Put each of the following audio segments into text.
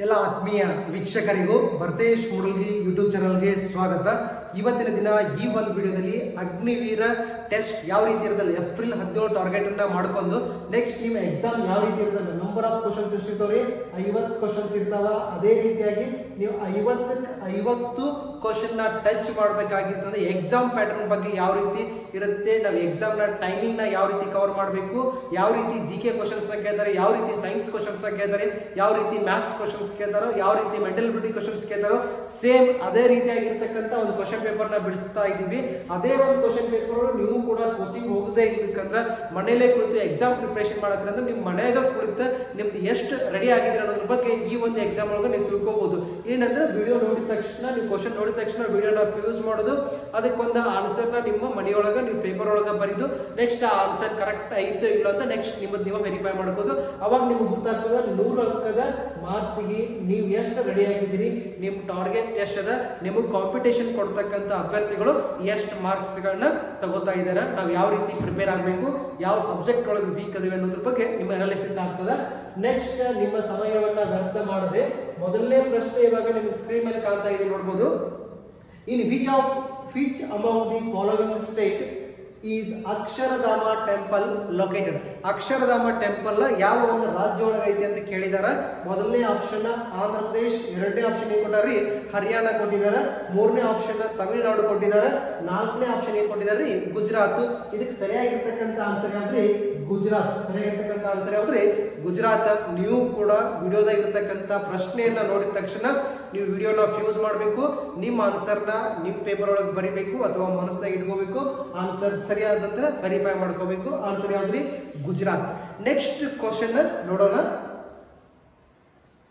ಎಲ್ಲ ಆತ್ಮೀಯ ವೀಕ್ಷಕರಿಗೂ ಭರತೇಶ್ ಮೂಡಲ್ಗಿ ಯೂಟ್ಯೂಬ್ ಚಾನಲ್ಗೆ ಸ್ವಾಗತ. ಇವತ್ತಿನ ದಿನ ಈ ಒಂದು ವಿಡಿಯೋದಲ್ಲಿ ಅಗ್ನಿವೀರ ಟೆಸ್ಟ್ ಯಾವ ರೀತಿ ಇರ್ತದೆ, ಏಪ್ರಿಲ್ 17 ಟಾರ್ಗೆಟ್ ಅನ್ನ ಮಾಡ್ಕೊಂಡು ನೆಕ್ಸ್ಟ್ ನಿಮ್ಮ ಎಕ್ಸಾಮ್ ಯಾವ ರೀತಿ ಇರ್ತದೆ, ನಂಬರ್ ಆಫ್ ಕ್ವಶನ್ಸ್ ಎಷ್ಟಿರ್ತಾವ್ರಿ, 50 ಕ್ವಶನ್ಸ್ ಇರ್ತಾವ. ಅದೇ ರೀತಿಯಾಗಿ ನೀವು 50 ಕ್ವಶನ್ ನ ಟಚ್ ಮಾಡಬೇಕಾಗಿರ್ತದೆ. ಎಕ್ಸಾಮ್ ಪ್ಯಾಟರ್ನ್ ಬಗ್ಗೆ ಯಾವ ರೀತಿ ಇರುತ್ತೆ, ನಾವು ಎಕ್ಸಾಮ್ ನ ಟೈಮಿಂಗ್ ನ ಯಾವ ರೀತಿ ಕವರ್ ಮಾಡಬೇಕು, ಯಾವ ರೀತಿ ಜಿಕೆ ಕ್ವಶನ್ಸ್ ಕೇಳ್ತಾರೆ, ಯಾವ ರೀತಿ ಸೈನ್ಸ್ ಕ್ವಶನ್ಸ್ ಕೇಳ್ತಾರೆ, ಯಾವ ರೀತಿ ಮ್ಯಾಥ್ಸ್ ಕ್ವಶನ್ಸ್ ಕೇಳ್ತಾರೋ, ಯಾವ ರೀತಿ ಮೆಂಟಲ್ ಎಬಿಲಿಟಿ ಕ್ವಶನ್ಸ್ ಕೇಳ್ತಾರೋ, ಸೇಮ್ ಅದೇ ರೀತಿಯಾಗಿರ್ತಕ್ಕಂಥ ಒಂದು ಕ್ವಶನ್ ಪೇಪರ್ ನ ಬಿಡಿಸ್ತಾ ಇದ್ದೀವಿ. ಅದೇ ಒಂದು ಕ್ವಶನ್ ಪೇಪರ್ ನೀವು ಕೂಡ ಕೋಚಿಂಗ್ ಹೋಗದೆ ಇರ್ಬೇಕಂದ್ರೆ ಮನೇಲೆ ಕುಳಿತು ಎಕ್ಸಾಮ್ ಪ್ರಿಪರೇಷನ್ ಮಾಡಬೇಕಂದ್ರೆ ನೀವು ಮನೆಯಾಗ ಕುಳಿತು ನಿಮ್ದು ಎಷ್ಟು ರೆಡಿ ಆಗಿದ್ರೆ ಅನ್ನೋದ್ರ ಬಗ್ಗೆ ಈ ಒಂದು ಎಕ್ಸಾಮ್ ಒಳಗೆ ನೀವು ತಿಳ್ಕೋಬಹುದು. ಏನಂದ್ರೆ ವಿಡಿಯೋ ನೋಡಿದ ತಕ್ಷಣ ನೀವು ಕ್ವಶನ್ ನೋಡಿದ ತಕ್ಷಣ ವಿಡಿಯೋನ ಯೂಸ್ ಮಾಡೋದು, ಅದಕ್ಕೊಂದು ಆನ್ಸರ್ ನ ನಿಮ್ಮ ಮನೆಯೊಳಗ ನೀವು ಪೇಪರ್ ಒಳಗ ಬರೆದು ನೆಕ್ಸ್ಟ್ ಆ ಆನ್ಸರ್ ಕರೆಕ್ಟ್ ಐತೋ ಇಲ್ಲ ಅಂತ ನೆಕ್ಸ್ಟ್ ನಿಮ್ಮದು ನೀವು ವೆರಿಫೈ ಮಾಡ್ಕೋದು. ಅವಾಗ ನಿಮ್ಗೆ ಗೊತ್ತಾಗ್ತದೆ 100 ಅಂಕದ ಮಾರ್ಕ್ಸ್ಗೆ ನೀವು ಎಷ್ಟು ರೆಡಿ ಆಗಿದ್ದೀರಿ, ನಿಮ್ ಟಾರ್ಗೆಟ್ ಎಷ್ಟದ, ನಿಮಗೆ ಕಾಂಪಿಟೇಷನ್ ಕೊಡ್ತಕ್ಕಂಥ ಅಭ್ಯರ್ಥಿಗಳು ಎಷ್ಟು ಮಾರ್ಕ್ಸ್ ಗಳನ್ನ ತಗೋತಾ ಇದ್ದಾರೆ, ನಾವು ಯಾವ ರೀತಿ ಪ್ರಿಪೇರ್ ಆಗಬೇಕು, ಯಾವ ಸಬ್ಜೆಕ್ಟ್ ಒಳಗೆ ವೀಕ್ ಅದಿವೆ ಅನ್ನೋದ್ರ ಬಗ್ಗೆ ನಿಮ್ಮ ಅನಾಲಿಸಿಸ್ ಆಗ್ತದೆ. ನೆಕ್ಸ್ಟ್ ನಿಮ್ಮ ಸಮಯವನ್ನ ವ್ಯರ್ಥ ಮಾಡದೆ ಮೊದಲನೇ ಪ್ರಶ್ನೆ ಇವಾಗ ನಿಮ್ಗೆ ಸ್ಕ್ರೀನ್ ಮೇಲೆ ಕಾಣ್ತಾ ಇದೆ ನೋಡಬಹುದು. ಇನ್ which among the following state is Akshardham temple located? Akshardham temple ಯಾವ ಒಂದು ರಾಜ್ಯ ಒಳಗೆ ಐತಿ ಅಂತ ಕೇಳಿದಾರ. ಮೊದಲನೇ ಆಪ್ಷನ್ ಆಂಧ್ರ ಪ್ರದೇಶ್, ಎರಡನೇ ಆಪ್ಷನ್ ಏನ್ ಕೊಟ್ಟಾರಿ ಹರಿಯಾಣ ಕೊಟ್ಟಿದ್ದಾರೆ, ಮೂರನೇ ಆಪ್ಷನ್ ತಮಿಳುನಾಡು ಕೊಟ್ಟಿದ್ದಾರೆ, ನಾಲ್ಕನೇ ಆಪ್ಷನ್ ಏನ್ ಕೊಟ್ಟಿದ್ದಾರೆ ಗುಜರಾತ್. ಇದಕ್ಕೆ ಸರಿಯಾಗಿರ್ತಕ್ಕಂಥ ಆನ್ಸರ್ ಯಾವ್ದ್ರಿ ಗುಜರಾತ್. ಸರಿಯಾಗಿರ್ತಕ್ಕಂಥ ಆನ್ಸರ್ ಯಾವ್ದ್ರಿ ಗುಜರಾತ್. ನೀವು ಕೂಡ ವಿಡಿಯೋದಾಗ ಇರ್ತಕ್ಕಂಥ ಪ್ರಶ್ನೆಯನ್ನ ನೋಡಿದ ತಕ್ಷಣ ನೀವು ವಿಡಿಯೋನ ಫ್ಯೂಸ್ ಮಾಡಬೇಕು, ನಿಮ್ಮ ಆನ್ಸರ್ನ ನಿಮ್ಮ ಪೇಪರ್ ಒಳಗೆ ಬರಿಬೇಕು ಅಥವಾ ಮನಸ್ಸಿನಾಗ ಇಟ್ಕೋಬೇಕು. ಆನ್ಸರ್ ಸರಿಯಾದಂತ ವೆರಿಫೈ ಮಾಡ್ಕೋಬೇಕು. ಆನ್ಸರ್ ಯಾವ್ದ್ರಿ ಗುಜರಾತ್. ನೆಕ್ಸ್ಟ್ ಕ್ವಶನ್ ನೋಡೋಣ.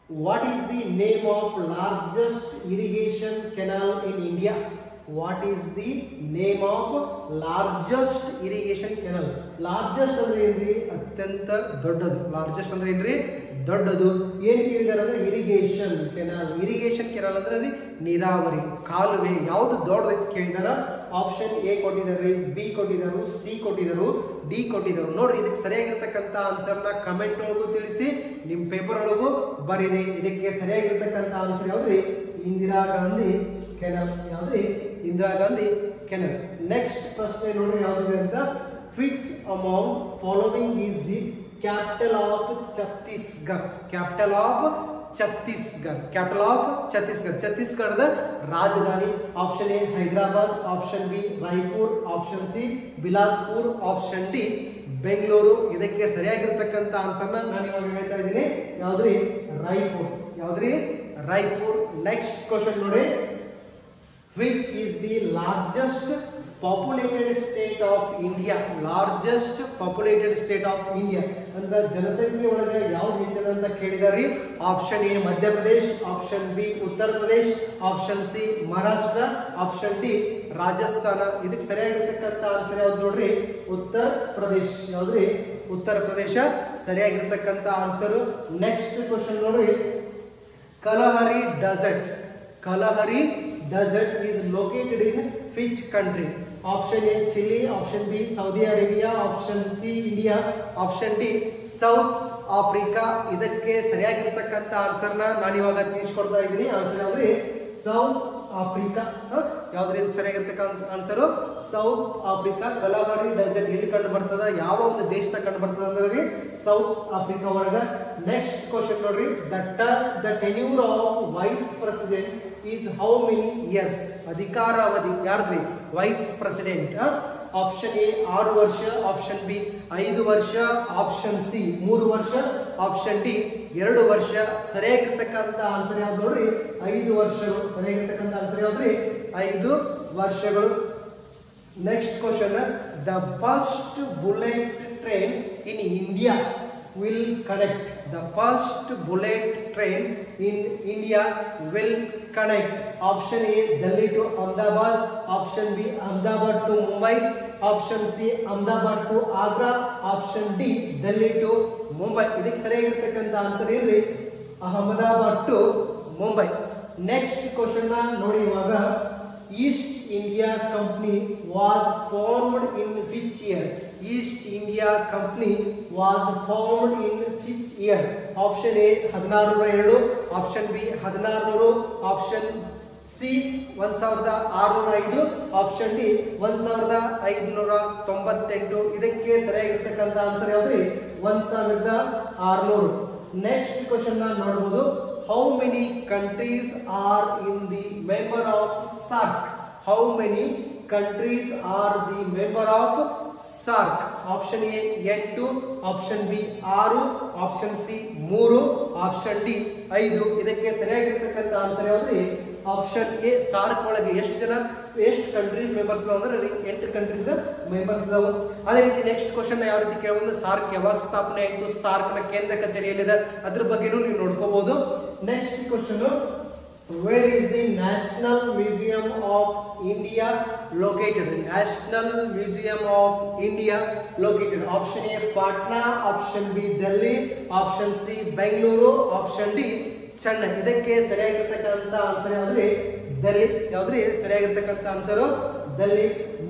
What is the name of largest irrigation canal in India? What is the name of largest irrigation canal? Largest ಅಂದ್ರೆ ಏನ್ರಿ ಅತ್ಯಂತ ದೊಡ್ಡದು. ಲಾರ್ಜೆಸ್ಟ್ ಅಂದ್ರೆ ಏನ್ರಿ ದೊಡ್ಡದು. ಏನ್ ಕೇಳಿದಾರೆ ಅಂದ್ರೆ ಇರಿಗೇಷನ್ ಕೆನಾಲ್. ಇರಿಗೇಷನ್ ಕೆನಾಲ್ ಅಂದ್ರೆ ನೀರಾವರಿ ಕಾಲುವೆ ಯಾವ್ದು ದೊಡ್ಡದು ಕೇಳಿದಾರ. ಆಪ್ಷನ್ ಎ ಕೊಟ್ಟಿದ್ದಾರೆ, ಬಿ ಕೊಟ್ಟಿದ್ದಾರೆ, ಸಿ ಕೊಟ್ಟಿದ್ದಾರೆ, ಡಿ ಕೊಟ್ಟಿದ್ದಾರೆ. ನೋಡ್ರಿ ಇದಕ್ಕೆ ಸರಿಯಾಗಿರ್ತಕ್ಕಂಥ ಆನ್ಸರ್ ನ ಕಮೆಂಟ್ ಒಳಗೂ ತಿಳಿಸಿ, ನಿಮ್ ಪೇಪರ್ ಒಳಗೂ ಬರೀರಿ. ಇದಕ್ಕೆ ಸರಿಯಾಗಿರ್ತಕ್ಕಂಥ ಆನ್ಸರ್ ಯಾವ್ದ್ರಿ ಇಂದಿರಾ ಗಾಂಧಿ ಕೆನಾಲ್. ಯಾವ್ದ್ರಿ ಇಂದಿರಾ ಗಾಂಧಿ ಕೆನಾಲ್. ನೆಕ್ಸ್ಟ್ ಪ್ರಶ್ನೆ ನೋಡ್ರಿ ಯಾವ್ದಿದೆ ಅಂತ. which among following is the capital of Chhattisgarh? Capital of Chhattisgarh. Capital of Chhattisgarh. ಛತ್ತೀಸ್ಗಢದ ರಾಜಧಾನಿ option A Hyderabad, option B Raipur, option C Bilaspur, option D Bengaluru. ಇದಕ್ಕೆ ಸರಿಯಾಗಿರ್ತಕ್ಕಂಥ ಆನ್ಸರ್ ನಾನು ಇವಾಗ ಹೇಳ್ತಾ ಇದ್ದೀನಿ. ಯಾವ್ದ್ರಿ ರಾಯ್ಪುರ್. ಯಾವ್ದ್ರಿ ರಾಯ್ಪುರ್. ನೆಕ್ಸ್ಟ್ ಕ್ವಶನ್ ನೋಡಿ. which is the largest populated state of India? largest populated state of India ಅಂತ ಜನಸಂಖ್ಯೆ ಒಳಗೆ ಯಾವ್ದು ಹೆಚ್ಚದ ಅಂತ ಕೇಳಿದಾರೆ. Option A Madhya Pradesh, option B Uttar Pradesh, option C Maharashtra, option D Rajasthan. ಇದಕ್ಕೆ ಸರಿಯಾಗಿರ್ತಕ್ಕಂಥ ಆನ್ಸರ್ ಯಾವ್ದು ನೋಡ್ರಿ ಉತ್ತರ ಪ್ರದೇಶ್. ಯಾವ್ದ್ರಿ ಉತ್ತರ ಪ್ರದೇಶ ಸರಿಯಾಗಿರ್ತಕ್ಕಂಥ ಆನ್ಸರ್. ನೆಕ್ಸ್ಟ್ ಕ್ವಶನ್ ನೋಡ್ರಿ. Kalahari desert. Kalahari desert is located in which country? Option A Chile, option B Saudi Arabia, option C India, option D South Africa. ಇದಕ್ಕೆ ಸರಿಯಾಗಿರ್ತಕ್ಕಂಥ answer ನಾನು ಇವಾಗ ತಿಳಿಸ್ಕೊಡ್ತಾ ಇದ್ದೀನಿ. ಆನ್ಸರ್ ಯಾವ್ದ್ರಿ ಸೌತ್ ಆಫ್ರಿಕಾ. ಯಾವ್ದ್ರಿ ಸರಿಯಾಗಿರ್ತಕ್ಕಂಥ answer South Africa. Kalahari desert ಎಲ್ಲಿ ಕಂಡು ಬರ್ತದ, ಯಾವ ಒಂದು ದೇಶದಾಗ ಕಂಡು ಬರ್ತದ ಅಂದ್ರೆ ಸೌತ್ ಆಫ್ರಿಕಾ ಒಳಗ. ನೆಕ್ಸ್ಟ್ ಕ್ವಶನ್ ನೋಡ್ರಿ. The tenure of vice president is how many years? ಅಧಿಕಾರಾವಧಿ ಯಾರ್ದ್ರಿ ವೈಸ್ ಪ್ರೆಸಿಡೆಂಟ್. ಆಪ್ಷನ್ ಎ 6 ವರ್ಷ, ಆಪ್ಷನ್ ಬಿ 5 ವರ್ಷ, ಆಪ್ಷನ್ ಸಿ 3 ವರ್ಷ, ಆಪ್ಷನ್ ಡಿ 2 ವರ್ಷ. ಸರಿಯಾಗಿರ್ತಕ್ಕಂಥ ಆನ್ಸರ್ ಯಾವ್ದು ನೋಡ್ರಿ 5 ವರ್ಷಗಳು. ಸರಿಯಾಗಿರ್ತಕ್ಕಂಥ ಆನ್ಸರ್ ಯಾವ್ದ್ರಿ 5 ವರ್ಷಗಳು. Next question. The first bullet train in India will connect. The first bullet train in India will connect. Option A Delhi to Ahmedabad, option B Ahmedabad to Mumbai, option C Ahmedabad to Agra, option D Delhi to Mumbai. ಇದಕ್ಕೆ ಸರಿಯಾಗಿರ್ತಕ್ಕಂಥ answer ಏನ್ರಿ Ahmedabad to Mumbai. Next question ನೋಡಿ ಇವಾಗ. East India Company was formed in which year? East India Company was formed in which year? Option A 1602, option B 1600, option C 1605, option D 1598. ಇದಕ್ಕೆ ಸರಿಯಾಗಿರ್ತಕ್ಕಂಥ answer ಯಾವ್ದ್ರಿ 1600. Next question ನೋಡಬಹುದು. How many countries are in the member of SAARC? How many countries are the member of SAARC? Option A 8, option B 6, option C 3, option D 5. ಇದಕ್ಕೆ ಸರಿಯಾಗಿರ್ತಕ್ಕಂಥ answer ಯಾವ್ದ್ರಿ option A. SAARC ಒಳಗೆ ಎಷ್ಟು countries members ಅಂದ್ರೆ 8 countries members ಇದಾವೆ. ಅದೇ ರೀತಿ next question ಯಾವ ರೀತಿ ಕೇಳಬಹುದು, ಸಾರ್ಕ್ ಯಾವಾಗ ಸ್ಥಾಪನೆ ಆಯಿತು, ಸಾರ್ಕ್ ನ ಕೇಂದ್ರ ಕಚೇರಿ ಎಲ್ಲಿದೆ, ಅದ್ರ ಬಗ್ಗೆನೂ ನೀವು ನೋಡ್ಕೋಬಹುದು. Next question, where is the National Museum of India located? National Museum of India located. Option A Patna, option B Delhi, option C Bengaluru, option D Chennai. ಇದಕ್ಕೆ ಸರಿಯಾಗಿರ್ತಕ್ಕಂಥ ಆನ್ಸರ್ ಯಾವ್ದ್ರಿ ಡೆಲ್ಲಿ. ಯಾವ್ದ್ರಿ ಸರಿಯಾಗಿರ್ತಕ್ಕಂಥ ಆನ್ಸರ್ ಡೆಲ್ಲಿ.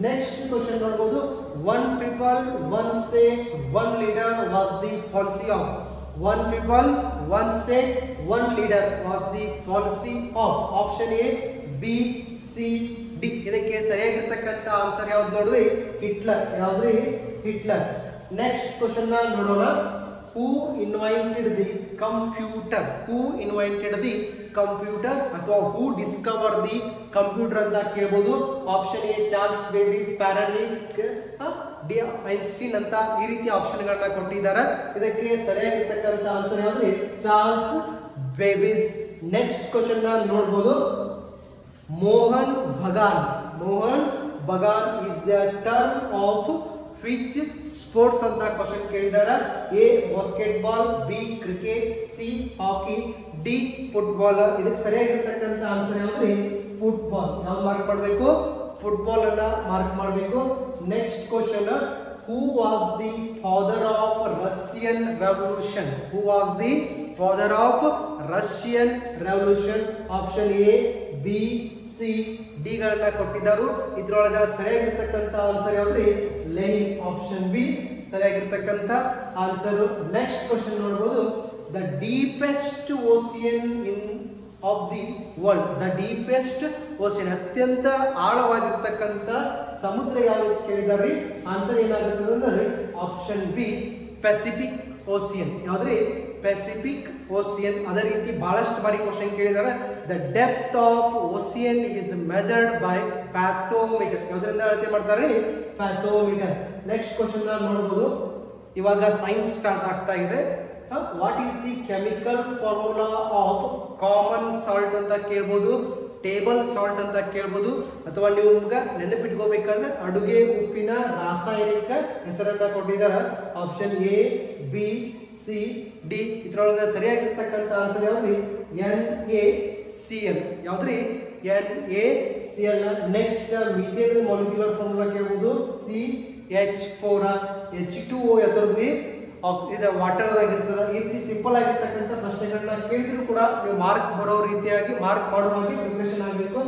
ನೆಕ್ಸ್ಟ್ ಕ್ವಶನ್ ನೋಡಬಹುದು. One people, one state, one leader was the policy of. One people, one state, one leader was the policy of. Option A, B, C, D. ಇದಕ್ಕೆ ಸರಿಯಾಗಿರ್ತಕ್ಕಂಥ answer ಯಾವ್ದು ನೋಡ್ರಿ ಹಿಟ್ಲರ್. ಯಾವ್ದ್ರಿ ಹಿಟ್ಲರ್. ನೆಕ್ಸ್ಟ್ ಕ್ವಶನ್ ನೋಡೋಣ. Who invented the computer? Who invented the computer ಅಥವಾ who discovered the computer ಅಂತ ಕೇಳಬಹುದು. Option A Charles Babbage ಪ್ಯಾರಾನಿಕ್, D Einstein ಅಂತ ಈ ರೀತಿ ಆಪ್ಷನ್ ಗಳನ್ನ ಕೊಟ್ಟಿದ್ದಾರೆ. ಇದಕ್ಕೆ ಸರಿಯಾಗಿರ್ತಕ್ಕಂಥ ಆನ್ಸರ್ ಯಾವ್ದ್ರಿ ಚಾರ್ಲ್ಸ್ ಬೇಬಿಸ್. ನೆಕ್ಸ್ಟ್ ಕ್ವಶನ್ ನೋಡಬಹುದು. Mohan Bagan. Mohan Bagan is the term of which sports ಅಂತ ಕ್ವಶನ್ ಕೇಳಿದಾರೆ. A basketball, B cricket, C hockey, D football. ಇದಕ್ಕೆ ಸರಿಯಾಗಿರ್ತಕ್ಕಂಥ ಆನ್ಸರ್ ಯಾವ್ದ್ರಿ ಫುಟ್ಬಾಲ್. ಯಾವ್ದು ಮಾರ್ಕ್ ಮಾಡಬೇಕು, ಫುಟ್ಬಾಲ್ ಅನ್ನ ಮಾರ್ಕ್ ಮಾಡಬೇಕು. Next question, who was the father of Russian revolution? Who was the father of Russian revolution? Option A, B, C, D ಗಳನ್ನ ಕೊಟ್ಟಿದ್ದಾರೆ. ಇದ್ರೊಳಗ ಸರಿಯಾಗಿರ್ತಕ್ಕಂಥ ಆನ್ಸರ್ ಯಾವ್ದ್ರಿ ಲೆನಿನ್. ಆಪ್ಷನ್ ಬಿ ಸರಿಯಾಗಿರ್ತಕ್ಕಂಥ ಆನ್ಸರ್. ನೆಕ್ಸ್ಟ್ ಕ್ವಶನ್ ನೋಡಬಹುದು. The deepest ocean in of the world. The deepest ocean, ಅತ್ಯಂತ ಆಳವಾಗಿರ್ತಕ್ಕಂಥ ಸಮುದ್ರ ಯಾವುದು ಕೇಳಿದಾರೆ. ಆನ್ಸರ್ ಏನಾಗುತ್ತೆ ಅಂದ್ರೆ ಆಪ್ಷನ್ ಬಿ ಪೆಸಿಫಿಕ್ ಓಷಿಯನ್. ಯಾವ್ದ್ರಿ ಪೆಸಿಫಿಕ್ ಓಷಿಯನ್. ಅದೇ ರೀತಿ ಬಹಳಷ್ಟು ಬಾರಿ ಕ್ವಶನ್ ಕೇಳಿದಾರೆ. The depth of ocean is measured by fathometer. ಯಾವ್ದ್ರಿಂದ ಅಳತೆ ಮಾಡ್ತಾರೆ ಪ್ಯಾಥೋಮೀಟರ್. ನೆಕ್ಸ್ಟ್ ಕ್ವಶನ್ ನೋಡಬಹುದು. ಇವಾಗ ಸೈನ್ಸ್ ಸ್ಟಾರ್ಟ್ ಆಗ್ತಾ ಇದೆ. What is the chemical formula of common salt ಅಂತ ಕೇಳ್ಬೋದು, ಟೇಬಲ್ ಸಾಲ್ಟ್ ಅಂತ ಕೇಳ್ಬೋದು, ಅಥವಾ ನೀವು ನೆನಪಿಟ್ಕೋಬೇಕಾದ್ರೆ ಅಡುಗೆ ಉಪ್ಪಿನ ರಾಸಾಯನಿಕ ಹೆಸರನ್ನ ಕೊಟ್ಟಿದ್ದಾರೆ. Option A, B, C, D. ಇದ್ರೊಳಗೆ ಸರಿಯಾಗಿರ್ತಕ್ಕಂಥ ಆನ್ಸರ್ ಯಾವ್ದ್ರಿ NaCl. ಯಾವ್ದ್ರಿ NaCl. Next methane molecular formula ಕೇಳ್ಬೋದು. CH4. H2O ಎತ್ತರದ್ರಿ ಇದು ವಾಟರ್ ಆಗಿರ್ತದೆ. ಈ ರೀತಿ ಸಿಂಪಲ್ ಆಗಿರ್ತಕ್ಕಂಥ ಪ್ರಶ್ನೆಗಳನ್ನ ಕೇಳಿದ್ರು ಕೂಡ ನೀವು ಮಾರ್ಕ್ ಬರೋ ರೀತಿಯಾಗಿ ಮಾರ್ಕ್ ಮಾಡುವ ಹಾಗೆ ಪ್ರಿಪರೇಷನ್ ಆಗಬೇಕು.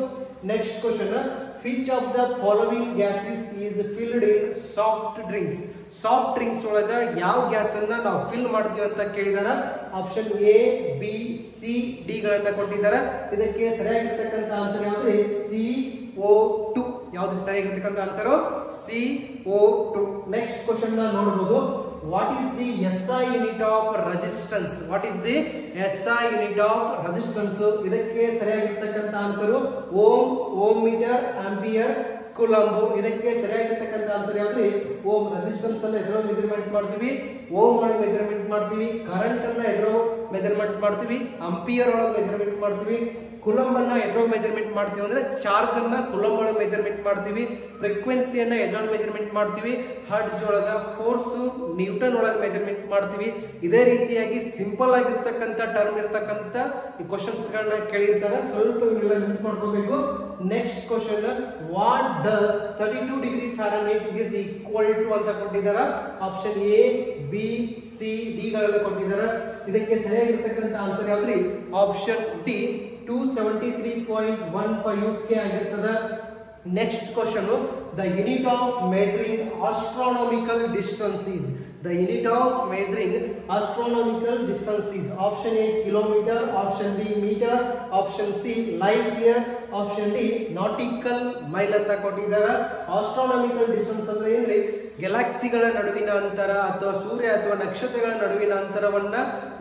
Next question, which of the following gases is filled in soft drinks? Soft drinks ಒಳಗ ಯಾವ ಗ್ಯಾಸ್ ಅನ್ನ ನಾವು ಫಿಲ್ ಮಾಡ್ತೀವಿ ಅಂತ ಕೇಳಿದಾರೆ. Option A, B, C, D ಗಳನ್ನ ಕೊಟ್ಟಿದ್ದಾರೆ. ಇದಕ್ಕೆ ಸರಿಯಾಗಿರ್ತಕ್ಕಂಥ ಆನ್ಸರ್ ಯಾವ್ದು CO2. ಯಾವ್ದು ಸರಿಯಾಗಿರ್ತಕ್ಕಂಥ ಆನ್ಸರ್ CO2. ನೆಕ್ಸ್ಟ್ ಕ್ವಶನ್ ನೋಡಬಹುದು. What is the SI unit of resistance? What is the SI unit of resistance? ಇದಕ್ಕೆ ಸರಿಯಾಗಿರ್ತಕ್ಕಂಥ answer ohm, ohm metre, ampere, coulomb. ಇದಕ್ಕೆ ಸರಿಯಾಗಿರ್ತಕ್ಕಂಥ ಆನ್ಸರ್ ಯಾವ್ದು ಓಮ್. ರೆಸಿಸ್ಟೆನ್ಸ್ ಅನ್ನ ಎದ್ರೋ ಮೆಜರ್ಮೆಂಟ್ ಮಾಡ್ತೀವಿ, ಓಮ್ ಒಳಗೆ ಮೆಜರ್ಮೆಂಟ್ ಮಾಡ್ತೀವಿ, ಕರೆಂಟ್ ಅನ್ನ ಎದ್ರೋ ಮೆಜರ್ಮೆಂಟ್ ಮಾಡ್ತೀವಿ, ಆಂಪಿಯರ್ ಒಳಗೆ ಮೆಜರ್ಮೆಂಟ್ ಮಾಡ್ತೀವಿ, ಕೂಲಂಬ್ ಅನ್ನ ಎದ್ರೋ ಮೆಜರ್ಮೆಂಟ್ ಮಾಡ್ತೀವಿ ಅಂದ್ರೆ ಚಾರ್ಜ್ ಅನ್ನ ಕೂಲಂಬ್ ಒಳಗೆ ಮೆಜರ್ಮೆಂಟ್ ಮಾಡ್ತೀವಿ, ಫ್ರೀಕ್ವೆನ್ಸಿಯನ್ನ ಎದ್ರೋ ಮೆಜರ್ಮೆಂಟ್ ಮಾಡ್ತೀವಿ, ಹರ್ಟ್ಜ್ ಒಳಗ ಫೋರ್ಸ್ ನ್ಯೂಟನ್ ಒಳಗೆ ಮೆಜರ್ಮೆಂಟ್ ಮಾಡ್ತೀವಿ. ಇದೇ ರೀತಿಯಾಗಿ ಸಿಂಪಲ್ ಆಗಿರ್ತಕ್ಕಂಥ ಟರ್ಮ್ ಇರ್ತಕ್ಕಂಥ ಈ ಕ್ವಶನ್ಸ್ ಗಳನ್ನ ಕೇಳಿರ್ತಾರೆ. ಸ್ವಲ್ಪ ಇವೆಲ್ಲ ಯೂಸ್ ಮಾಡ್ಕೋಬೇಕು. Next question, what does 32 degree Fahrenheit is equal to ಅಂತ ಕೊಟ್ಟಿದ್ದಾರೆ. Option A, B, C, D ಗಳನ್ನ ಕೊಟ್ಟಿದ್ದಾರೆ. ಇದಕ್ಕೆ ಸರಿಯಾಗಿರ್ತಕ್ಕಂಥ ಆನ್ಸರ್ ಯಾವ್ದ್ರಿ ಆಪ್ಷನ್ ಡಿ 273.15 UK ಆಗಿರ್ತದೆ. Next question, the unit of measuring astronomical distance is. The unit of measuring astronomical distance is option A kilometer, option B meter, option C light year, option D nautical mile ಅಂತ ಕೊಟ್ಟಿದ್ದಾರೆ. astronomical distance ಅಂದ್ರೆ ಏನ್ರಿ ಗ್ಯಾಲಕ್ಸಿಗಳ ನಡುವಿನ ಅಂತರ ಅಥವಾ ಸೂರ್ಯ ಅಥವಾ ನಕ್ಷತ್ರಗಳ ನಡುವಿನ ಅಂತರವನ್ನ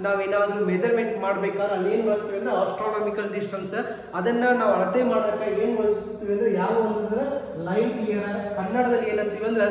ನಾವೇನಾದ್ರೂ ಮೆಜರ್ಮೆಂಟ್ ಮಾಡ್ಬೇಕಾದ್ರೆ ಅಲ್ಲಿ ಏನ್ ಬಳಸ್ತೀವಿ ಅಂದ್ರೆ astronomical distance. ಅದನ್ನ ನಾವು ಅಳತೆ ಮಾಡಕ್ಕೆ ಏನ್ ಬಳಸ್ತೀವಿ ಅಂದ್ರೆ ಯಾವ ಅಂತಂದ್ರೆ ಲೈಟ್ ಇಯರ್. ಕನ್ನಡದಲ್ಲಿ ಏನಂತೀವಿ ಅಂದ್ರೆ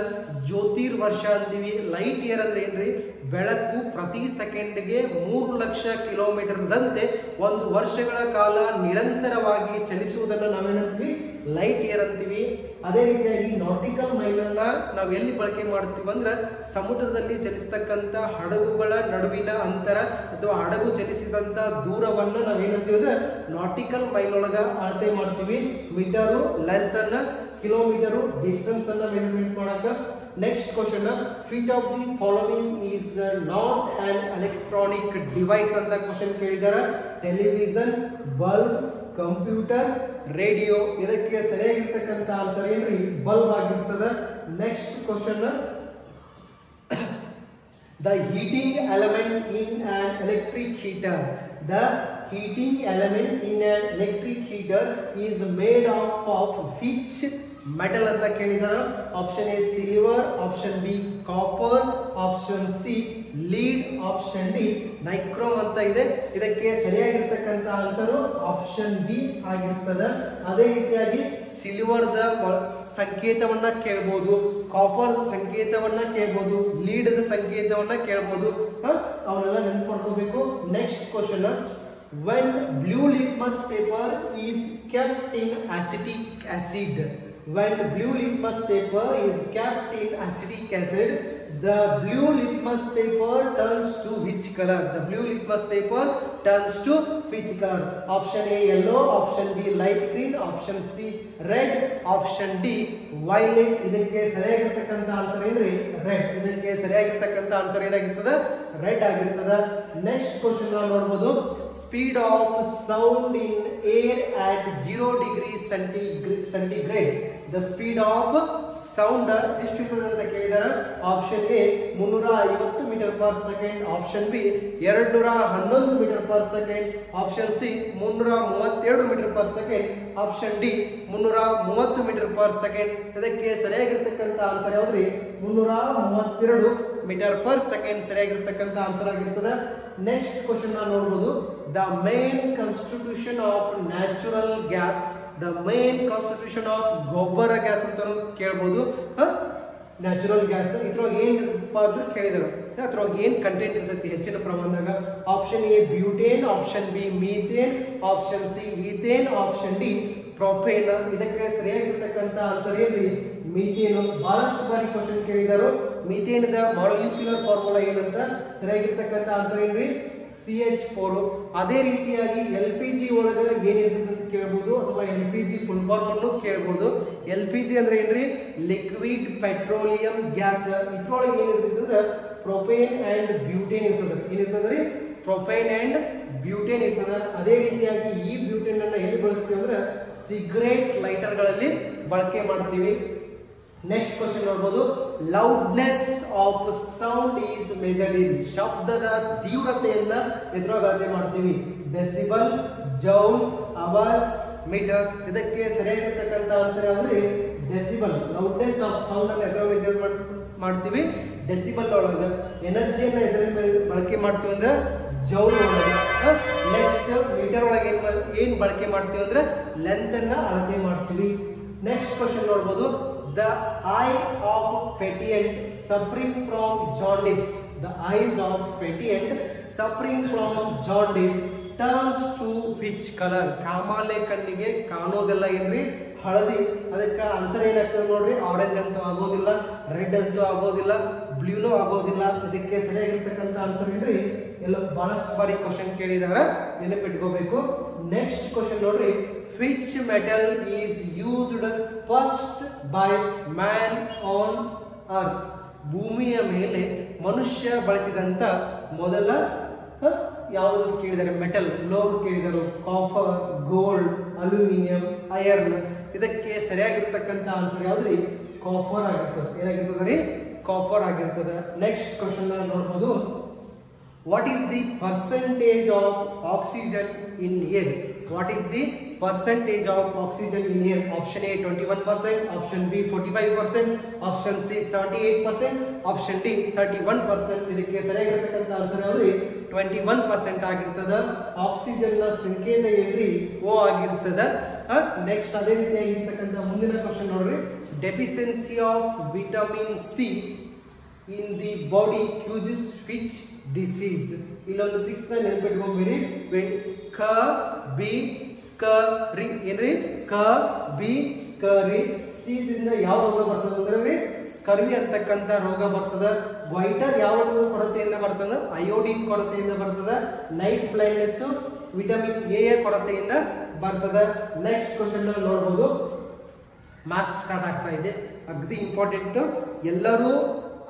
ಜ್ಯೋತಿರ್ವರ್ಷ ಅಂತೀವಿ. ಲೈಟ್ ಇಯರ್ ಅಂದ್ರೆ ಏನ್ರಿ ಬೆಳಕು ಪ್ರತಿ ಸೆಕೆಂಡ್ಗೆ 3 ಲಕ್ಷ ಕಿಲೋಮೀಟರ್ ದಂತೆ 1 ವರ್ಷಗಳ ಕಾಲ ನಿರಂತರವಾಗಿ ಚಲಿಸುವುದನ್ನು ನಾವೇನಂತೀವಿ ಲೈಟ್ ಇಯರ್ ಅಂತೀವಿ. ಅದೇ ರೀತಿಯಾಗಿ ನಾಟಿಕಲ್ ಮೈಲ್ ಅನ್ನ ನಾವು ಎಲ್ಲಿ ಬಳಕೆ ಮಾಡ್ತೀವಿ ಅಂದ್ರೆ ಸಮುದ್ರದಲ್ಲಿ ಚಲಿಸತಕ್ಕಂತ ಹಡಗುಗಳ ನಡುವಿನ ಅಂತರ ಅಥವಾ ಹಡಗು ಚಲಿಸಿದಂತ ದೂರವನ್ನು ನಾವೇನಂತೀವಿ ಅಂದ್ರೆ ನಾಟಿಕಲ್ ಮೈಲ್ ಒಳಗ ಅಳತೆ ಮಾಡ್ತೀವಿ. ಮೀಟರು ಲೆಂತ್ ಅನ್ನ, ಕಿಲೋಮೀಟರು ಡಿಸ್ಟೆನ್ಸ್ ಅನ್ನ ಮೆಜರ್ಮೆಂಟ್ ಮಾಡಕ. Next question, which of the following is not an electronic device ಅಂತ ಕ್ವಶನ್ ಕೇಳಿದಾರೆ. Television, bulb, computer, radio. ಇದಕ್ಕೆ ಸರಿಯಾಗಿರ್ತಕ್ಕಂಥ ಆನ್ಸರ್ ಏನ್ರಿ ಬಲ್ಬ್ ಆಗಿರ್ತದೆ. Next question, the heating element in an electric heater. The heating element in an electric heater is made of which metal ಅಂತ ಕೇಳಿದಾರೆ. Option A silver, option B copper, option C lead, option D nichrome ಅಂತ ಇದೆ. ಇದಕ್ಕೆ ಸರಿಯಾಗಿರ್ತಕ್ಕಂಥ answer option B ಆಗಿರ್ತದೆ. ಅದೇ ರೀತಿಯಾಗಿ silver the ಸಂಕೇತವನ್ನ ಕೇಳಬಹುದು, ಕಾಪರ್ ಸಂಕೇತವನ್ನ ಕೇಳಬಹುದು, ಲೀಡ್ ದ ಸಂಕೇತವನ್ನ ಕೇಳಬಹುದು. ಅವನ್ನೆಲ್ಲ ನೆನಪಿಟ್ಕೋಬೇಕು. Next question, when blue litmus paper is kept in acetic acid, when blue litmus paper is kept in acetic acid, the blue litmus paper turns to which color? The blue litmus paper turns to which color? Option A yellow, option B light green, option C red, option D violet. ಇದಕ್ಕೆ ಸರಿಯಾಗಿರ್ತಕ್ಕಂಥ answer ಏನ್ರಿ red. ಇದಕ್ಕೆ ಸರಿಯಾಗಿರ್ತಕ್ಕಂಥ answer ಏನಾಗಿರ್ತದೆ red ಆಗಿರ್ತದೆ. Next question ನಾವು ನೋಡಬಹುದು, speed of sound in air at 0 degree centigrade. The speed of sound ಎಷ್ಟಿರ್ತದೆ ಅಂತ ಕೇಳಿದಾರೆ. Option A 350 metre per second, option B 211 metre per second, option C 332 metre per second, option D 330 metre per second. ಇದಕ್ಕೆ ಸರಿಯಾಗಿರ್ತಕ್ಕಂಥ answer ಯಾವ್ದ್ರಿ 332 metre per second ಸರಿಯಾಗಿರ್ತಕ್ಕಂಥ answer ಆಗಿರ್ತದೆ. Next question ನಾವು ನೋಡಬಹುದು, the main constitution of natural gas. The main constitution of ಗೊಬ್ಬರ gas ಅಂತ ಕೇಳಬಹುದು. ನ್ಯಾಚುರಲ್ ಗ್ಯಾಸ್ ಇದ್ರೊಳಗೆ ಏನ್ ಕೇಳಿದರು, ಅದ್ರೊಳಗೆ ಏನ್ ಕಂಟೆಂಟ್ ಇರ್ತೈತಿ ಹೆಚ್ಚಿನ ಪ್ರಮಾಣದಾಗ. Option A butane, option B methane, option C ethane, option D propane. ಇದಕ್ಕೆ ಸರಿಯಾಗಿರ್ತಕ್ಕಂಥ ಆನ್ಸರ್ ಏನ್ರಿ ಮೀಥೇನ್. ಬಹಳಷ್ಟು ಬಾರಿ ಕ್ವಶನ್ ಕೇಳಿದರು. ಮೀಥೇನ್ ದ ಮಾಲಿಕ್ಯುಲರ್ ಫಾರ್ಮುಲಾ ಏನಂತ, ಸರಿಯಾಗಿರ್ತಕ್ಕಂಥ ಆನ್ಸರ್ ಏನ್ರಿ CH4. ಅದೇ ರೀತಿಯಾಗಿ LPG ಒಳಗೆ ಏನಿರ್ತದೆ ಅಂತ ಕೇಳಬಹುದು, ಅಥವಾ LPG ಫುಲ್ ಫಾರ್ಮ್ ಅನ್ನು ಕೇಳಬಹುದು. LPG ಅಂದ್ರೆ ಏನ್ರಿ ಲಿಕ್ವಿಡ್ ಪೆಟ್ರೋಲಿಯಂ ಗ್ಯಾಸ್. ಇದ್ರೊಳಗೆ ಏನಿರ್ತದೆ ಅಂದ್ರೆ ಪ್ರೊಪೇನ್ ಅಂಡ್ ಬ್ಯೂಟೇನ್ ಇರ್ತದೆ. ಏನಿರ್ತದ್ರಿ ಪ್ರೊಪೇನ್ ಅಂಡ್ ಬ್ಯೂಟೇನ್ ಇರ್ತದೆ. ಅದೇ ರೀತಿಯಾಗಿ ಈ ಬ್ಯೂಟೇನ್ ಅನ್ನ ಎಲ್ಲಿ ಬಳಸ್ತೀವಿ ಅಂದ್ರೆ ಸಿಗರೇಟ್ ಲೈಟರ್ ಗಳಲ್ಲಿ ಬಳಕೆ ಮಾಡ್ತೀವಿ. ನೆಕ್ಸ್ಟ್ ಕ್ವಶನ್ ನೋಡಬಹುದು, loudness of sound is measured in. ಶಬ್ದದ ತೀವ್ರತೆಯನ್ನ ಎದುರಾಗ ಅಳತೆ ಮಾಡ್ತೀವಿ. Decibel, joule, hours, metre. ಇದಕ್ಕೆ ಸರಿಯಾಗಿರ್ತಕ್ಕಂಥ ಆನ್ಸರ್ ಯಾವ್ದ್ರಿ ಡೆಸಿಬಲ್. ಲೌಡ್ನೆಸ್ ಆಫ್ ಸೌಂಡ್ ಅನ್ನ ಎದುರಾಗ ಮೆಜರ್ ಮಾಡ್ತೀವಿ ಡೆಸಿಬಲ್ ಒಳಗ. ಎನರ್ಜಿಯನ್ನ ಎದುರಲ್ಲಿ ಬಳಕೆ ಮಾಡ್ತೀವಿ ಅಂದ್ರೆ ಜೌಲ್ ಒಳಗ. ನೆಕ್ಸ್ಟ್ ಮೀಟರ್ ಒಳಗೆ ಏನ್ ಬಳಕೆ ಮಾಡ್ತೀವಿ ಅಂದ್ರೆ ಲೆಂತ್ ಅನ್ನ ಅಳತೆ ಮಾಡ್ತೀವಿ. ನೆಕ್ಸ್ಟ್ ಕ್ವಶನ್ ನೋಡಬಹುದು, the eye of patient suffering from jaundice. The eyes of patient suffering from jaundice turns to which color? ಕಾಮಾಲೆ ಕಣ್ಣಿಗೆ ಕಾಣೋದಿಲ್ಲ ಏನ್ರಿ ಹಳದಿ. ಅದಕ್ಕೆ ಆನ್ಸರ್ ಏನಾಗ್ತದೆ ನೋಡ್ರಿ, ಆರೆಂಜ್ ಅಂತೂ ಆಗೋದಿಲ್ಲ, ರೆಡ್ ಅಂತೂ ಆಗೋದಿಲ್ಲ, ಬ್ಲೂನೂ ಆಗೋದಿಲ್ಲ. ಇದಕ್ಕೆ ಸರಿಯಾಗಿರ್ತಕ್ಕಂಥ ಆನ್ಸರ್ ಏನ್ರಿ ಎಲ್ಲ ಬಹಳಷ್ಟು ಬಾರಿ ಕ್ವಶನ್ ಕೇಳಿದಾರೆ, ನೆನಪಿಟ್ಕೋಬೇಕು. ನೆಕ್ಸ್ಟ್ ಕ್ವಶನ್ ನೋಡ್ರಿ, which metal is used first by man on earth? ಭೂಮಿಯ ಮೇಲೆ ಮನುಷ್ಯ ಬಳಸಿದಂತ ಮೊದಲ ಯಾವುದು ಕೇಳಿದ್ದಾರೆ ಮೆಟಲ್, ಲೋಹ ಕೇಳಿದರು. Copper, gold, aluminium, iron. ಇದಕ್ಕೆ ಸರಿಯಾಗಿರ್ತಕ್ಕಂಥ ಆನ್ಸರ್ ಯಾವ್ದ್ರಿ ಕಾಪರ್ ಆಗಿರ್ತದೆ. ಏನಾಗಿರ್ತದೆ ರೀ ಕಾಪರ್ ಆಗಿರ್ತದೆ. ನೆಕ್ಸ್ಟ್ ಕ್ವಶನ್ ನೋಡಬಹುದು, what is the percentage of oxygen in air? What is the percentage of oxygen in air? Option A 21%, option B 45%, option C 78%, option D 31%. ಇದಕ್ಕೆ ಸರಿಯಾಗಿರತಕ್ಕಂತ answer ಯಾವುದು? 21% ಆಗಿರ್ತದ. Oxygen ನ ಸಂಕೇತ ಏನ್ರಿ? O ಆಗಿರ್ತದ. ನೆಕ್ಸ್ಟ್ ಅದೇ ರೀತಿಯಾಗಿರ್ತಕ್ಕಂತ ಮುಂದಿನ ಕ್ವಶನ್ ನೋಡ್ರಿ, deficiency of vitamin C in the body cusecs which disease? ಇಲ್ಲೊಂದು ಟ್ರಿಕ್ಸ್ ನ ನೆನಪಿಟ್ಕೊಂಡ್ಬಿಡಿ. ಕ ಬಿ ಸ್ಕರಿ ಏನ್ರಿ? ಕ ಬಿ ಸ್ಕರಿ. ಸಿ ದಿಂದ ಯಾವ ರೋಗ ಬರ್ತದೆ ಅಂದ್ರೆ ಸ್ಕರ್ವಿ ಅಂತಕ್ಕಂತ ರೋಗ ಬರ್ತದೆ. ವೈಟರ್ ಯಾವ ಕೊರತೆಯಿಂದ ಬರ್ತದೆ? ಅಯೋಡಿನ್ ಕೊರತೆಯಿಂದ ಬರ್ತದೆ. ನೈಟ್ ಬ್ಲೈಂಡ್ನೆಸ್ ವಿಟಮಿನ್ ಎ ಕೊರತೆಯಿಂದ ಬರ್ತದೆ. ನೆಕ್ಸ್ಟ್ ಕ್ವಶನ್ ನೋಡಬಹುದು, ಮ್ಯಾಥ್ಸ್ ಸ್ಟಾರ್ಟ್ ಆಗ್ತಾ ಇದೆ, ಅಗದಿ ಇಂಪಾರ್ಟೆಂಟ್. ಎಲ್ಲರೂ